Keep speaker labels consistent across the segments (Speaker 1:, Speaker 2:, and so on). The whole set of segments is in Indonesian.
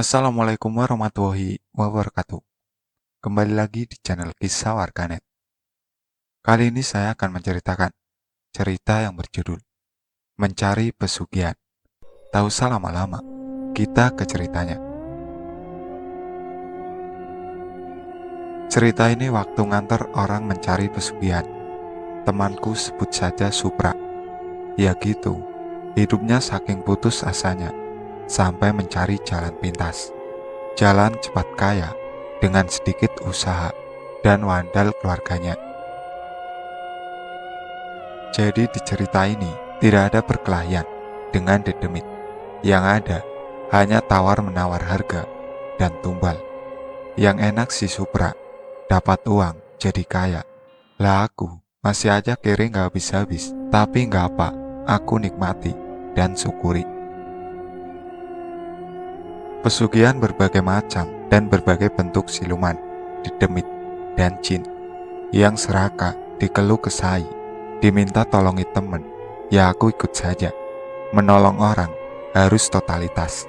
Speaker 1: Assalamualaikum warahmatullahi wabarakatuh. Kembali lagi di channel Kisah Warganet. Kali ini saya akan menceritakan cerita yang berjudul Mencari Pesugihan. Tak usah lama-lama, kita ke ceritanya. Cerita ini waktu nganter orang mencari pesugihan. Temanku sebut saja Supra. Ya gitu, hidupnya saking putus asanya sampai mencari jalan pintas. Jalan cepat kaya dengan sedikit usaha dan wandal keluarganya. Jadi di cerita ini tidak ada perkelahian dengan dedemit. Yang ada hanya tawar-menawar harga dan tumbal. Yang enak si Supra, dapat uang jadi kaya. Lah aku masih aja kiri gak habis-habis. Tapi gak apa, aku nikmati dan syukuri. Pesugihan berbagai macam dan berbagai bentuk siluman, dedemit, dan jin. Yang serakah dikeluh kesai, diminta tolongi temen, ya aku ikut saja. Menolong orang harus totalitas.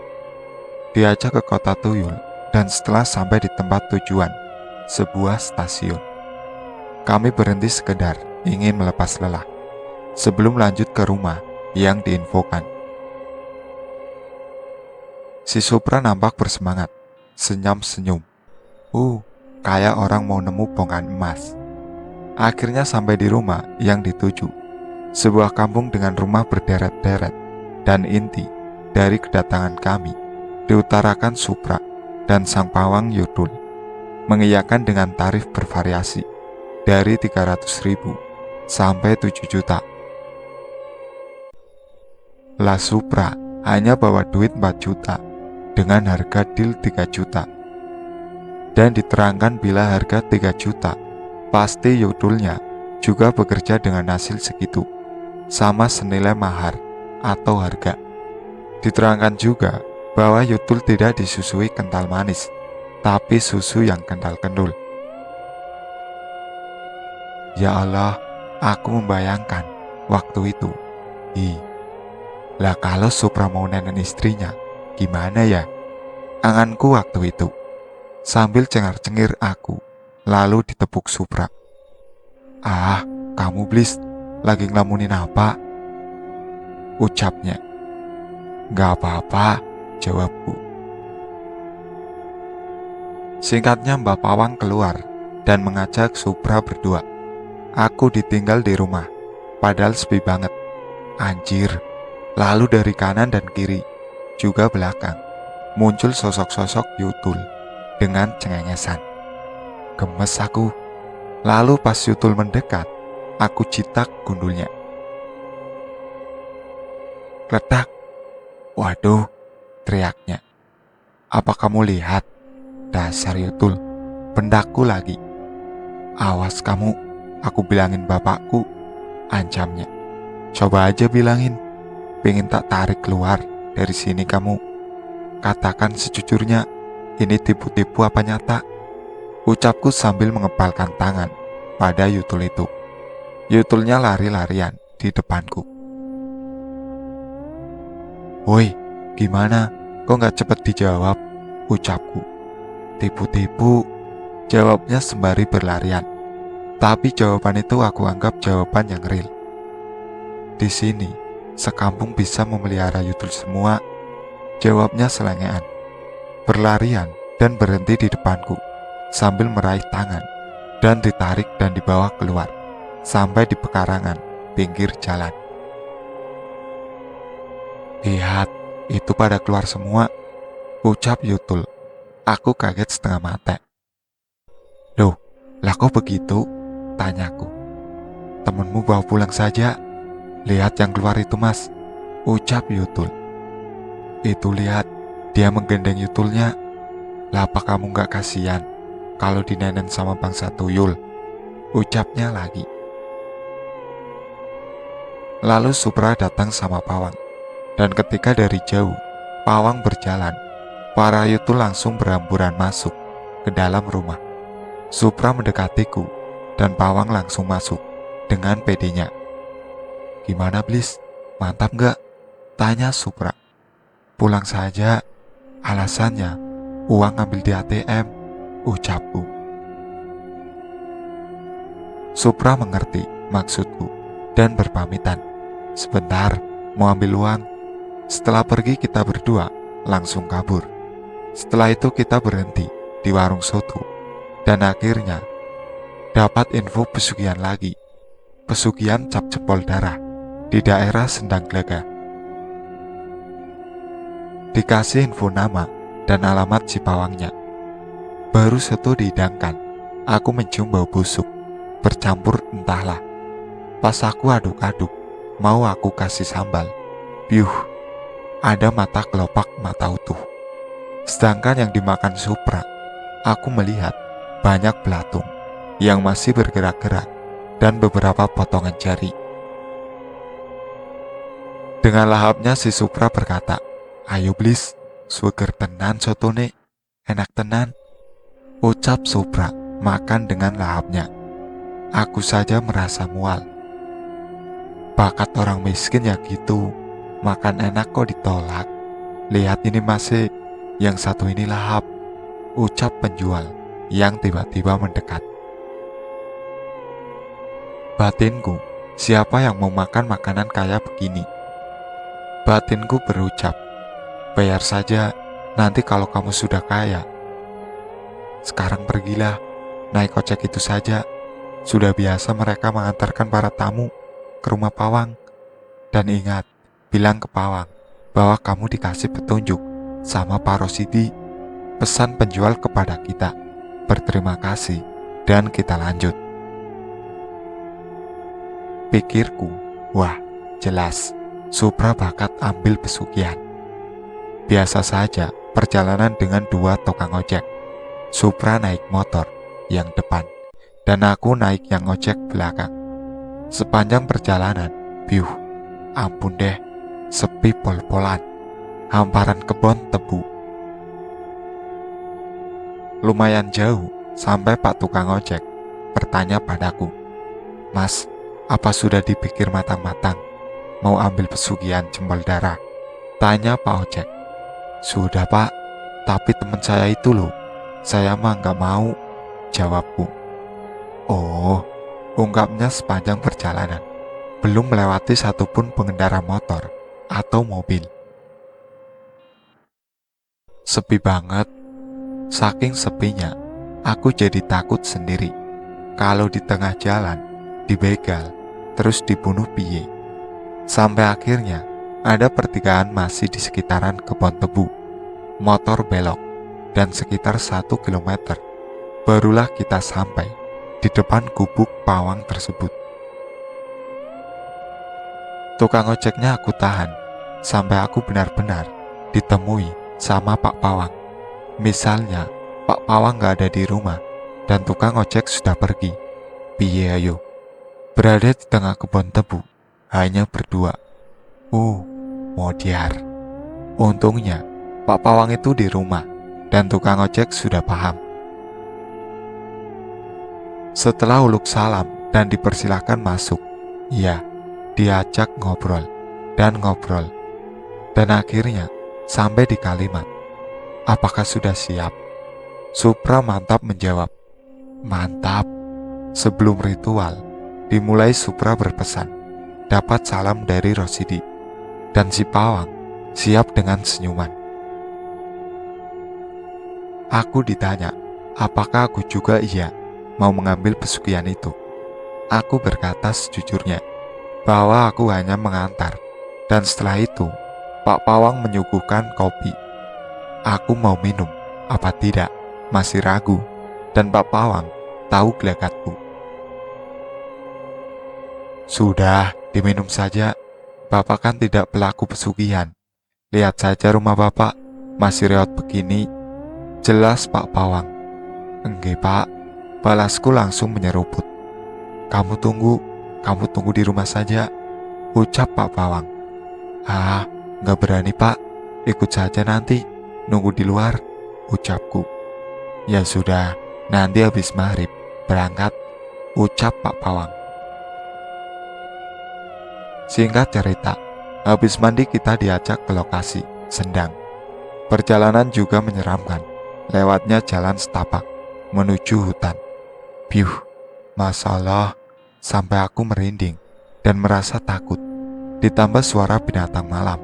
Speaker 1: Diajak ke kota tuyul, dan setelah sampai di tempat tujuan, sebuah stasiun, kami berhenti sekedar ingin melepas lelah, sebelum lanjut ke rumah yang diinfokan. Si Supra nampak bersemangat, senyum-senyum. Kayak orang mau nemu bongkahan emas. Akhirnya sampai di rumah yang dituju, sebuah kampung dengan rumah berderet-deret, dan inti dari kedatangan kami diutarakan Supra dan sang pawang Yudul, mengiyakan dengan tarif bervariasi dari 300.000 sampai 7 juta. Lah Supra hanya bawa duit 4 juta dengan harga deal 3 juta. Dan diterangkan bila harga 3 juta, pasti Yudulnya juga bekerja dengan hasil segitu, sama senilai mahar atau harga. Diterangkan juga bahwa Yudul tidak disusui kental manis, tapi susu yang kental kendul. Ya Allah, aku membayangkan waktu itu. Lah kalau Supra mau nenen istrinya, gimana ya? Anganku waktu itu. Sambil cengar-cengir aku, lalu ditepuk Supra. Kamu Blis, lagi ngelamunin apa? Ucapnya. Gak apa-apa, jawabku. Singkatnya Mbak Pawang keluar dan mengajak Supra berdua. Aku ditinggal di rumah, padahal sepi banget. Anjir. Lalu dari kanan dan kiri, juga belakang, muncul sosok-sosok Yudul dengan cengengesan. Gemes aku. Lalu pas Yudul mendekat, aku citak gundulnya. Kledak. Waduh, teriaknya. Apa kamu lihat? Dasar Yudul, pendakku lagi. Awas kamu, aku bilangin bapakku, ancamnya. Coba aja bilangin, pengen tak tarik keluar dari sini kamu. Katakan sejujurnya, ini tipu-tipu apa nyata? Ucapku sambil mengepalkan tangan pada Yudul itu. Yudulnya lari-larian di depanku. Woi, gimana? Kok gak cepet dijawab? Ucapku. Tipu-tipu, jawabnya sembari berlarian. Tapi jawaban itu aku anggap jawaban yang real. Di sini, sekampung bisa memelihara Yudul semua, jawabnya selengean. Berlarian dan berhenti di depanku, sambil meraih tangan, dan ditarik dan dibawa keluar, sampai di pekarangan pinggir jalan. Lihat, itu pada keluar semua, ucap Yudul. Aku kaget setengah mata. Loh, lah kok begitu? Tanyaku. Temenmu bawa pulang saja. Lihat yang keluar itu mas, ucap Yudul. Itu lihat, dia menggendeng Yudulnya. Lah apa kamu gak kasihan kalau dinenen sama bangsa tuyul? Ucapnya lagi. Lalu Supra datang sama Pawang. Dan ketika dari jauh Pawang berjalan, para Yudul langsung berhamburan masuk ke dalam rumah. Supra mendekatiku dan Pawang langsung masuk dengan pedenya. Gimana Blis? Mantap gak? Tanya Supra. Pulang saja, Alasannya, uang ambil di ATM, ucapku. Supra mengerti maksudku dan berpamitan. Sebentar, mau ambil uang. Setelah pergi kita berdua langsung kabur. Setelah itu kita berhenti di warung soto. Dan akhirnya dapat info pesugihan lagi. Pesugihan cap jempol darah di daerah Sendang Gelaga. Dikasih info nama dan alamat si pawangnya. Baru soto dihidangkan, aku mencium bau busuk bercampur entahlah. Pas aku aduk-aduk, mau aku kasih sambal, piuh, ada mata kelopak mata utuh. Sedangkan yang dimakan Supra, aku melihat banyak belatung yang masih bergerak-gerak dan beberapa potongan jari. Dengan lahapnya si Supra berkata, "Ayo blis, suger tenan sotone, enak tenan." Ucap Supra makan dengan lahapnya. Aku saja merasa mual. Bakat orang miskin ya gitu, makan enak kok ditolak. Lihat ini masih, yang satu ini lahap, ucap penjual yang tiba-tiba mendekat. Batinku, siapa yang mau makan makanan kaya begini? Batinku berucap, bayar saja, nanti kalau kamu sudah kaya. Sekarang pergilah, naik ojek itu saja. Sudah biasa mereka mengantarkan para tamu ke rumah pawang. Dan ingat, bilang ke pawang bahwa kamu dikasih petunjuk sama Pak Rosidi. Pesan penjual kepada kita, berterima kasih, dan kita lanjut. Pikirku, wah jelas, Supra bakat ambil pesugihan. Biasa saja perjalanan dengan dua tukang ojek. Supra naik motor yang depan, dan aku naik yang ojek belakang. Sepanjang perjalanan, piuh, ampun deh, sepi pol-polan, hamparan kebun tebu. Lumayan jauh sampai Pak tukang ojek bertanya padaku, "Mas, apa sudah dipikir matang-matang mau ambil pesugihan jempol darah?" Tanya Pak ojek. "Sudah Pak, tapi teman saya itu loh, saya mah nggak mau," jawabku. Oh, ungkapnya sepanjang perjalanan belum melewati satupun pengendara motor atau mobil. Sepi banget. Saking sepinya, aku jadi takut sendiri. Kalau di tengah jalan, dibegal, terus dibunuh piye. Sampai akhirnya, ada pertigaan masih di sekitaran kebun tebu. Motor belok, dan sekitar 1 kilometer, barulah kita sampai di depan gubuk pawang tersebut. Tukang ojeknya aku tahan, sampai aku benar-benar ditemui sama Pak Pawang. Misalnya, Pak Pawang gak ada di rumah, dan tukang ojek sudah pergi. Piye ayo? Berada di tengah kebun tebu, hanya berdua. Modiar. Untungnya, Pak Pawang itu di rumah, dan tukang ojek sudah paham. Setelah uluk salam dan dipersilahkan masuk, ya, diajak ngobrol, dan ngobrol. Dan akhirnya, sampai di kalimat, "Apakah sudah siap?" Supra mantap menjawab, "Mantap." Sebelum ritual dimulai, Supra berpesan dapat salam dari Rosidi, dan si pawang siap dengan senyuman. Aku ditanya, apakah aku juga mau mengambil pesugihan itu. Aku berkata sejujurnya bahwa aku hanya mengantar, dan setelah itu Pak Pawang menyuguhkan kopi. Aku mau minum, apa tidak, masih ragu, dan Pak Pawang tahu gelagatku. "Sudah, diminum saja. Bapak kan tidak pelaku pesugihan. Lihat saja rumah Bapak, masih reot begini." Jelas Pak Pawang. "Enggak Pak," balasku langsung menyeruput. Kamu tunggu di rumah saja," ucap Pak Pawang. Nggak berani Pak, ikut saja nanti, nunggu di luar," ucapku. "Ya sudah, nanti habis maghrib, berangkat," ucap Pak Pawang. Singkat cerita, habis mandi kita diajak ke lokasi Sendang. Perjalanan juga menyeramkan. Lewatnya jalan setapak menuju hutan. Piuh, Masya Allah, sampai aku merinding dan merasa takut. Ditambah suara binatang malam.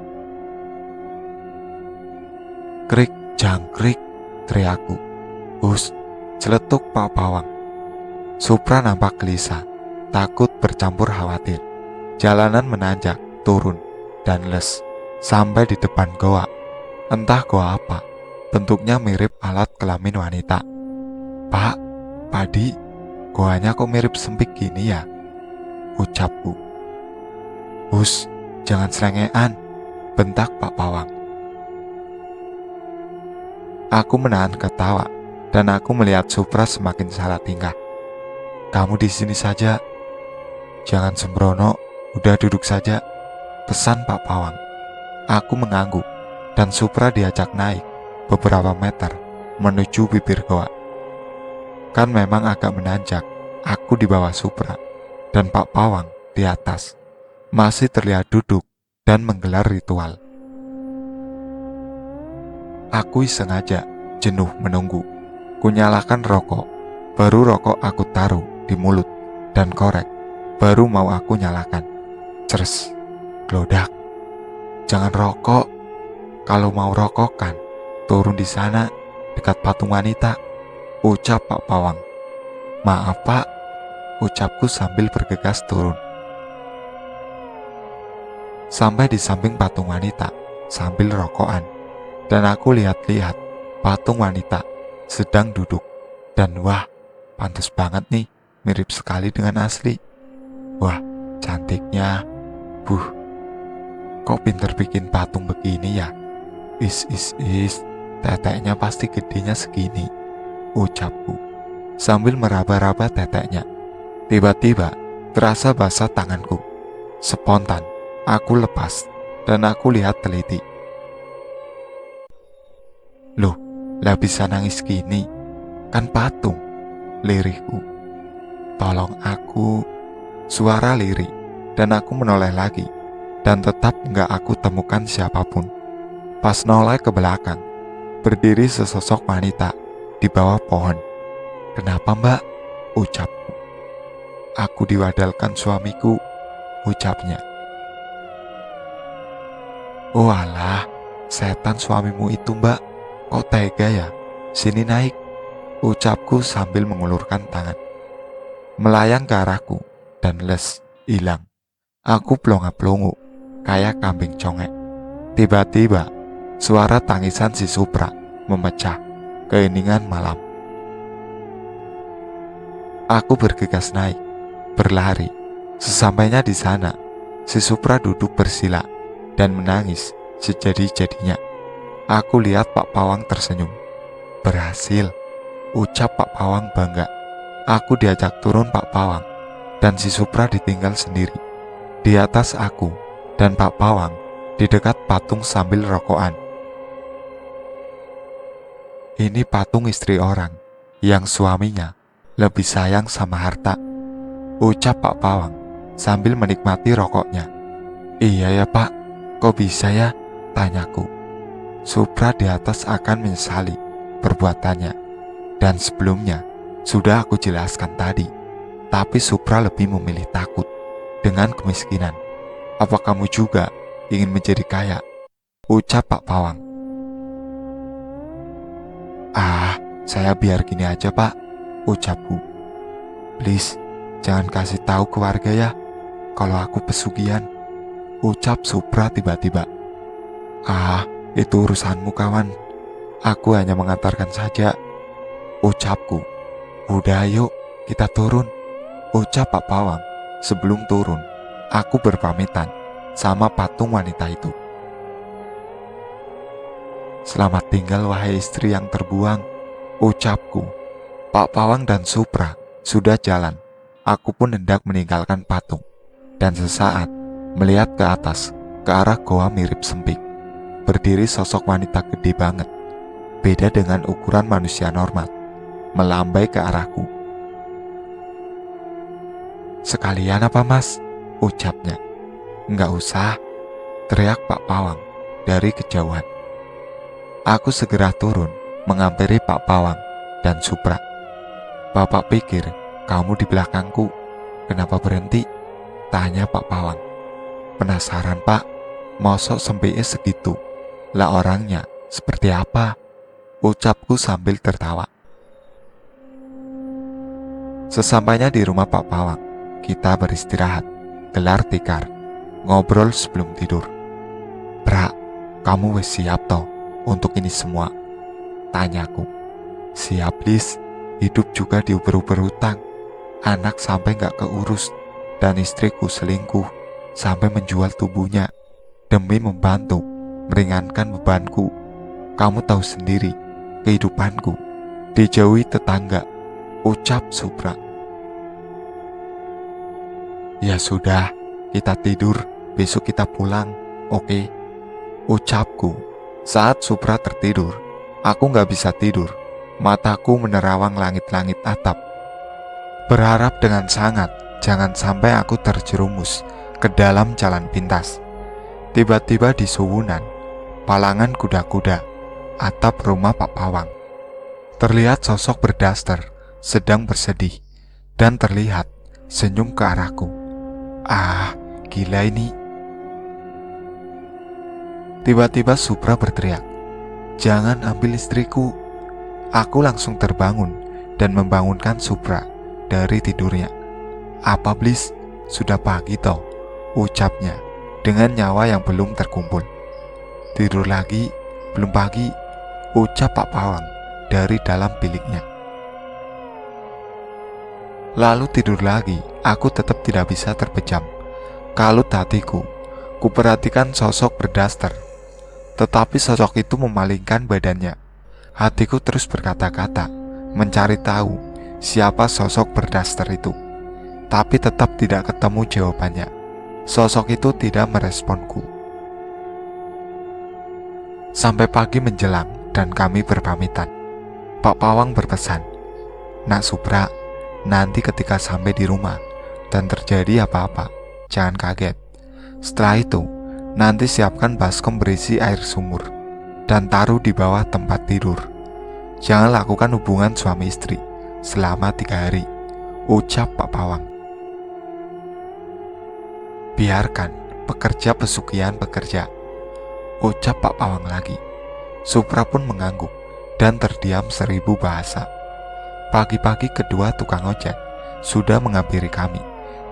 Speaker 1: Krik, jangkrik, teriakku. Hus, celetuk Pak Pawang. Supra nampak gelisah, takut bercampur khawatir. Jalanan menanjak, turun, dan les, sampai di depan goa. Entah goa apa, bentuknya mirip alat kelamin wanita. Pak, Padi, goanya kok mirip sempit gini ya? Ucapku. Hus, jangan selengean, bentak Pak Pawang. Aku menahan ketawa, dan aku melihat Supra semakin salah tingkah. Kamu di sini saja, jangan sembrono, udah duduk saja, pesan Pak Pawang. Aku mengangguk, dan Supra diajak naik beberapa meter menuju bibir goa. Kan memang agak menanjak, aku di bawah Supra, dan Pak Pawang di atas, masih terlihat duduk dan menggelar ritual. Aku sengaja jenuh menunggu. Kunyalakan rokok, baru rokok aku taruh di mulut dan korek, baru mau aku nyalakan. Cers, glodak. Jangan rokok. Kalau mau rokok kan, turun di sana dekat patung wanita, ucap Pak Pawang. Maaf Pak, ucapku sambil bergegas turun. Sampai di samping patung wanita sambil rokokan, dan aku lihat-lihat patung wanita sedang duduk. Dan wah, pantas banget nih, mirip sekali dengan asli. Wah, cantiknya. Kok pinter bikin patung begini ya? Is, teteknya pasti gedenya segini, ucapku sambil meraba-raba teteknya. Tiba-tiba terasa basah tanganku. Spontan aku lepas dan aku lihat teliti. Loh, lah bisa nangis gini? Kan patung, lirihku. Tolong aku, suara lirih, dan aku menoleh lagi, dan tetap nggak aku temukan siapapun. Pas noleh ke belakang, berdiri sesosok wanita di bawah pohon. Kenapa Mbak? Ucapku. Aku diwadalkan suamiku, ucapnya. Oh alah, setan suamimu itu Mbak, kok tega ya? Sini naik, ucapku sambil mengulurkan tangan. Melayang ke arahku, dan les, hilang. Aku pelongo-pelongo, kayak kambing congek. Tiba-tiba, suara tangisan si Supra memecah keheningan malam. Aku bergegas naik, berlari. Sesampainya di sana, si Supra duduk bersila dan menangis sejadi-jadinya. Aku lihat Pak Pawang tersenyum. Berhasil, ucap Pak Pawang bangga. Aku diajak turun Pak Pawang, dan si Supra ditinggal sendiri. Di atas aku dan Pak Pawang di dekat patung sambil rokokan. Ini patung istri orang yang suaminya lebih sayang sama harta, ucap Pak Pawang sambil menikmati rokoknya. Iya ya Pak, kok bisa ya? Tanyaku. Supra di atas akan menyesali perbuatannya, dan sebelumnya sudah aku jelaskan tadi, tapi Supra lebih memilih takut dengan kemiskinan. Apa kamu juga ingin menjadi kaya? Ucap Pak Pawang. Saya biar gini aja Pak, ucapku. Please, jangan kasih tahu ke warga ya kalau aku pesugihan, ucap Supra tiba-tiba. Itu urusanmu kawan, aku hanya mengantarkan saja, ucapku. Udah yuk, kita turun, ucap Pak Pawang. Sebelum turun, aku berpamitan sama patung wanita itu. Selamat tinggal wahai istri yang terbuang, ucapku. Pak Pawang dan Supra sudah jalan. Aku pun hendak meninggalkan patung, dan sesaat melihat ke atas, ke arah goa mirip sempit. Berdiri sosok wanita gede banget, beda dengan ukuran manusia normal, melambai ke arahku. Sekalian apa mas? Ucapnya. Enggak usah, teriak Pak Pawang dari kejauhan. Aku segera turun menghampiri Pak Pawang dan Supra. "Bapak pikir kamu di belakangku, kenapa berhenti?" tanya Pak Pawang. "Penasaran Pak, mosok sempitnya segitu, lah orangnya seperti apa?" ucapku sambil tertawa. Sesampainya di rumah Pak Pawang, kita beristirahat, gelar tikar, ngobrol sebelum tidur. "Pra, kamu wes siap toh untuk ini semua?" tanyaku. "Siap Lis, hidup juga diuber-uber hutang. Anak sampai gak keurus, dan istriku selingkuh sampai menjual tubuhnya demi membantu meringankan bebanku. Kamu tahu sendiri kehidupanku, dijauhi tetangga," ucap Supra. "Ya sudah, kita tidur, besok kita pulang, oke?" ucapku. Saat Supra tertidur, aku gak bisa tidur. Mataku menerawang langit-langit atap, berharap dengan sangat jangan sampai aku terjerumus ke dalam jalan pintas. Tiba-tiba di suwunan, palangan kuda-kuda, atap rumah Pak Pawang, terlihat sosok berdaster sedang bersedih, dan terlihat senyum ke arahku. Ah, gila ini. Tiba-tiba Supra berteriak, "Jangan ambil istriku." Aku langsung terbangun dan membangunkan Supra dari tidurnya. "Apa Blis, sudah pagi toh?" ucapnya dengan nyawa yang belum terkumpul. "Tidur lagi, belum pagi," ucap Pak Pawang dari dalam biliknya. Lalu tidur lagi. Aku tetap tidak bisa terpejam. Kalut hatiku, kuperhatikan sosok berdaster, tetapi sosok itu memalingkan badannya. Hatiku terus berkata-kata, mencari tahu siapa sosok berdaster itu, tapi tetap tidak ketemu jawabannya. Sosok itu tidak meresponku. Sampai pagi menjelang dan kami berpamitan. Pak Pawang berpesan, "Nak Supra, nanti ketika sampai di rumah dan terjadi apa-apa, jangan kaget. Setelah itu, nanti siapkan baskom berisi air sumur dan taruh di bawah tempat tidur. Jangan lakukan hubungan suami istri selama 3 hari, ucap Pak Pawang. "Biarkan pekerja pesugihan bekerja," ucap Pak Pawang lagi. Supra pun mengangguk dan terdiam 1000 bahasa. Pagi-pagi kedua tukang ojek sudah menghampiri kami,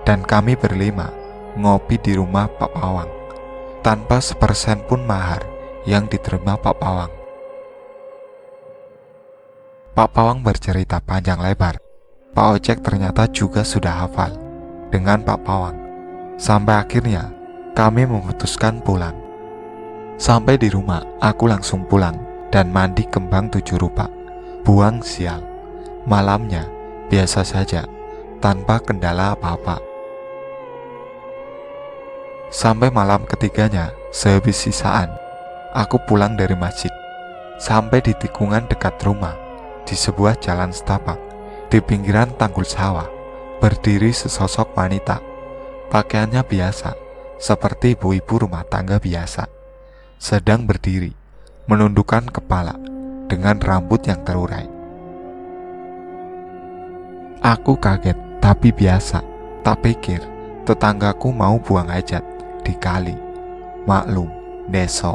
Speaker 1: dan kami berlima ngopi di rumah Pak Pawang tanpa sepersen pun mahar yang diterima Pak Pawang. Pak Pawang bercerita panjang lebar. Pak ojek ternyata juga sudah hafal dengan Pak Pawang. Sampai akhirnya kami memutuskan pulang. Sampai di rumah, aku langsung pulang dan mandi kembang 7 rupa. Buang sial. Malamnya biasa saja, tanpa kendala apa-apa. Sampai malam ketiganya, sehabis sisaan, aku pulang dari masjid. Sampai di tikungan dekat rumah, di sebuah jalan setapak, di pinggiran tanggul sawah, berdiri sesosok wanita. Pakaiannya biasa, seperti ibu-ibu rumah tangga biasa, sedang berdiri, menundukkan kepala dengan rambut yang terurai. Aku kaget, tapi biasa. Tak pikir tetanggaku mau buang hajat di kali. Maklum, desok.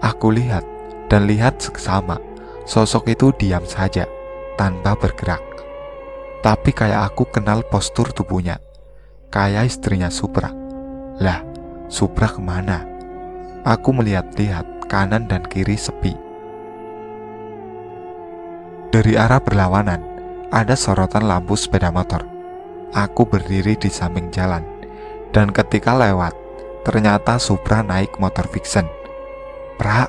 Speaker 1: Aku lihat dan lihat seksama. Sosok itu diam saja, tanpa bergerak. Tapi kayak aku kenal postur tubuhnya, kayak istrinya Supra. Lah, Supra kemana? Aku melihat-lihat kanan dan kiri sepi. Dari arah berlawanan, ada sorotan lampu sepeda motor. Aku berdiri di samping jalan, dan ketika lewat, ternyata Supra naik motor Vixen. "Pra!"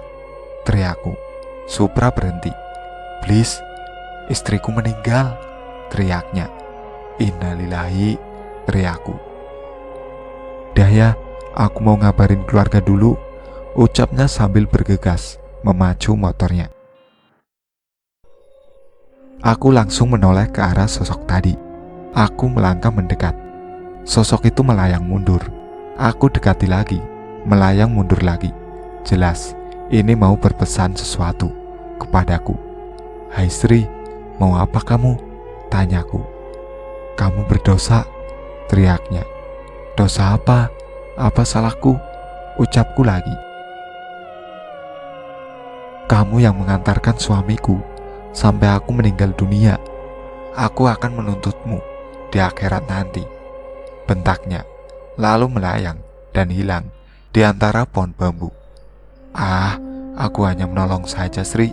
Speaker 1: teriakku. Supra berhenti. "Please, istriku meninggal," teriaknya. "Innalillahi," teriakku. "Dah ya, aku mau ngabarin keluarga dulu," ucapnya sambil bergegas memacu motornya. Aku langsung menoleh ke arah sosok tadi. Aku melangkah mendekat. Sosok itu melayang mundur. Aku dekati lagi, melayang mundur lagi. Jelas, ini mau berpesan sesuatu kepadaku. "Hai Sri, mau apa kamu?" tanyaku. "Kamu berdosa," teriaknya. "Dosa apa? Apa salahku?" ucapku lagi. "Kamu yang mengantarkan suamiku sampai aku meninggal dunia. Aku akan menuntutmu di akhirat nanti," bentaknya, lalu melayang dan hilang di antara pohon bambu. "Ah, aku hanya menolong saja, Sri,"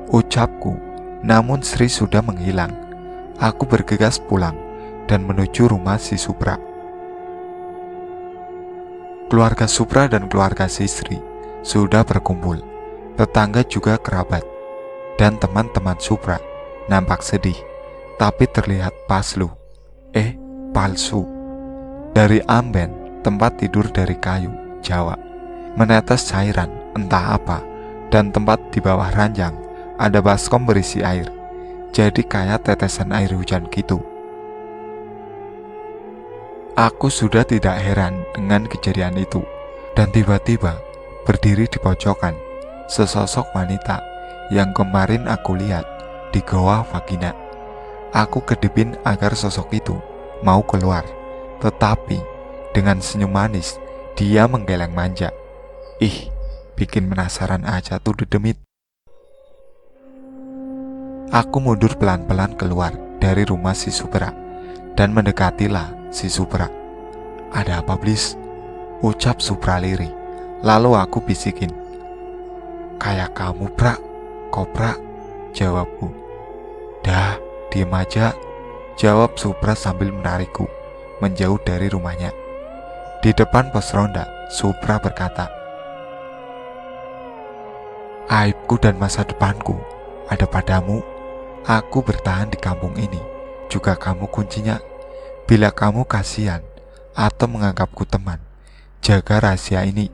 Speaker 1: ucapku. Namun Sri sudah menghilang. Aku bergegas pulang dan menuju rumah si Supra. Keluarga Supra dan keluarga si Sri sudah berkumpul. Tetangga juga kerabat. Dan teman-teman Supra nampak sedih, tapi terlihat palsu. Dari amben, tempat tidur dari kayu Jawa, menetes cairan entah apa, dan tempat di bawah ranjang ada baskom berisi air, jadi kayak tetesan air hujan gitu. Aku sudah tidak heran dengan kejadian itu, dan tiba-tiba berdiri di pojokan sesosok wanita yang kemarin aku lihat di goa vagina. Aku kedipin agar sosok itu mau keluar, tetapi dengan senyum manis dia menggeleng manja. Ih, bikin penasaran aja tuh dedemit. Aku mundur pelan-pelan keluar dari rumah si Supra dan mendekatilah si Supra. "Ada apa, Blis?" ucap Supra lirih. Lalu aku bisikin, "Kayak kamu, Pra, kopra," jawabku. "Dah, diem aja," jawab Supra sambil menarikku menjauh dari rumahnya. Di depan pos ronda, Supra berkata, "Aibku dan masa depanku ada padamu. Aku bertahan di kampung ini, juga kamu kuncinya. Bila kamu kasihan atau menganggapku teman, jaga rahasia ini.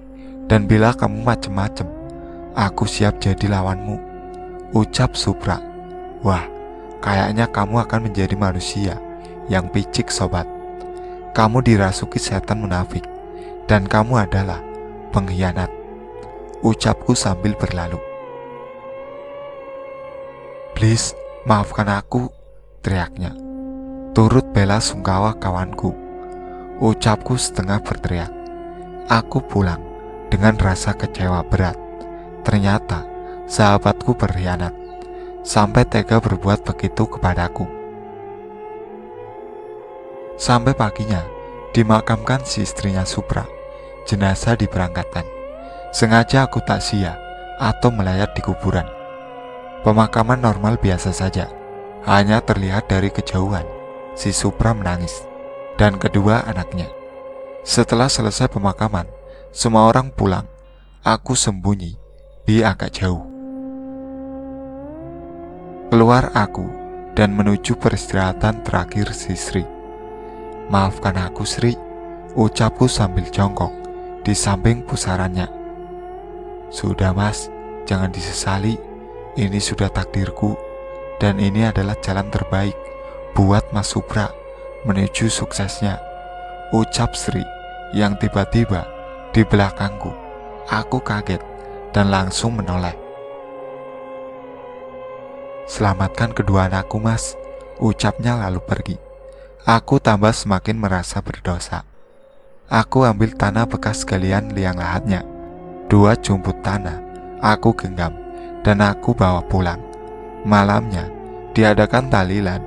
Speaker 1: Dan bila kamu macem-macem, aku siap jadi lawanmu," ucap Supra. Wah, kayaknya kamu akan menjadi manusia yang picik, sobat. Kamu dirasuki setan munafik, dan kamu adalah pengkhianat, ucapku sambil berlalu. "Please, maafkan aku," teriaknya. "Turut bela sungkawa kawanku," ucapku setengah berteriak. Aku pulang dengan rasa kecewa berat. Ternyata sahabatku berkhianat, sampai tega berbuat begitu kepadaku. Sampai paginya dimakamkan si istrinya Supra. Jenazah diberangkatkan. Sengaja aku tak sia atau melayat di kuburan. Pemakaman normal biasa saja. Hanya terlihat dari kejauhan si Supra menangis, dan kedua anaknya. Setelah selesai pemakaman, semua orang pulang. Aku sembunyi di agak jauh. Keluar aku dan menuju peristirahatan terakhir si Sri. "Maafkan aku, Sri," ucapku sambil jongkok di samping pusarannya. "Sudah, Mas, jangan disesali. Ini sudah takdirku, dan ini adalah jalan terbaik buat Mas Supra menuju suksesnya," ucap Sri yang tiba-tiba di belakangku. Aku kaget dan langsung menoleh. "Selamatkan kedua anakku, Mas," ucapnya lalu pergi. Aku tambah semakin merasa berdosa. Aku ambil tanah bekas galian liang lahatnya. 2 jumput tanah aku genggam dan aku bawa pulang. Malamnya diadakan tahlilan,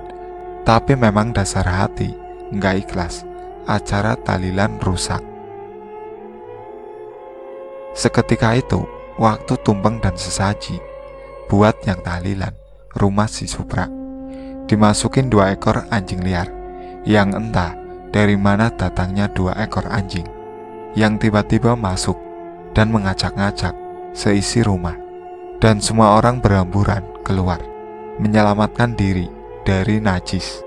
Speaker 1: tapi memang dasar hati nggak ikhlas. Acara tahlilan rusak. Seketika itu, waktu tumpeng dan sesaji buat yang tahlilan rumah si Supra. Dimasukin 2 ekor anjing liar, yang entah dari mana datangnya 2 ekor anjing yang tiba-tiba masuk dan mengacak-ngacak seisi rumah. Dan semua orang berhamburan keluar menyelamatkan diri dari najis.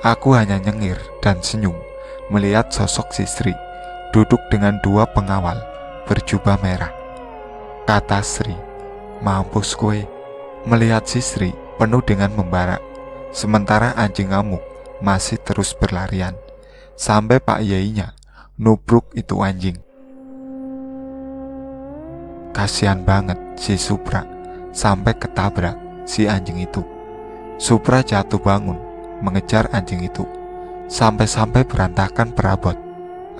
Speaker 1: Aku hanya nyengir dan senyum melihat sosok si Sri duduk dengan 2 pengawal berjubah merah. Kata Sri, "Mampus kue." Melihat si Sri penuh dengan membara, sementara anjing ngamuk masih terus berlarian, sampai Pak Yainya nubruk itu anjing. Kasihan banget si Supra sampai ketabrak si anjing itu. Supra jatuh bangun mengejar anjing itu, sampai-sampai berantakan perabot.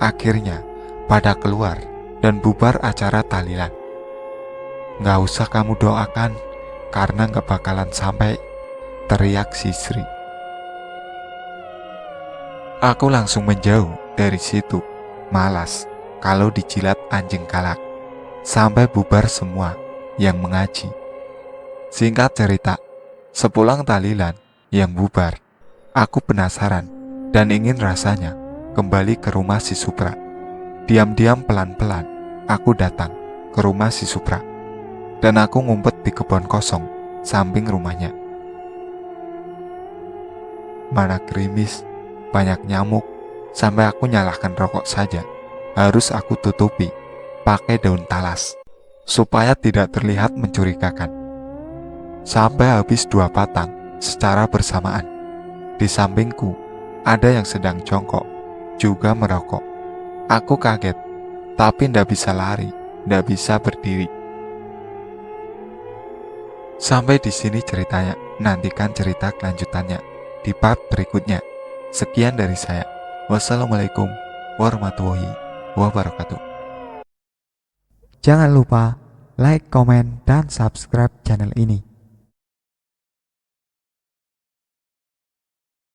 Speaker 1: Akhirnya pada keluar dan bubar acara tahlilan. "Gak usah kamu doakan, karena gak bakalan sampai," teriak si Sri. Aku langsung menjauh dari situ. Malas kalau dijilat anjing galak. Sampai bubar semua yang mengaji. Singkat cerita, sepulang tahlilan yang bubar, aku penasaran dan ingin rasanya kembali ke rumah si Supra. Diam-diam pelan-pelan aku datang ke rumah si Supra, dan aku ngumpet di kebun kosong samping rumahnya. Mana gerimis, banyak nyamuk, sampai aku nyalakan rokok saja harus aku tutupi pakai daun talas supaya tidak terlihat mencurigakan. Sampai habis 2 batang secara bersamaan. Di sampingku ada yang sedang jongkok juga merokok. Aku kaget, tapi ndak bisa lari, ndak bisa berdiri. Sampai di sini ceritanya. Nantikan cerita kelanjutannya di part berikutnya. Sekian dari saya. Wassalamualaikum warahmatullahi wabarakatuh.
Speaker 2: Jangan lupa like, komen, dan subscribe channel ini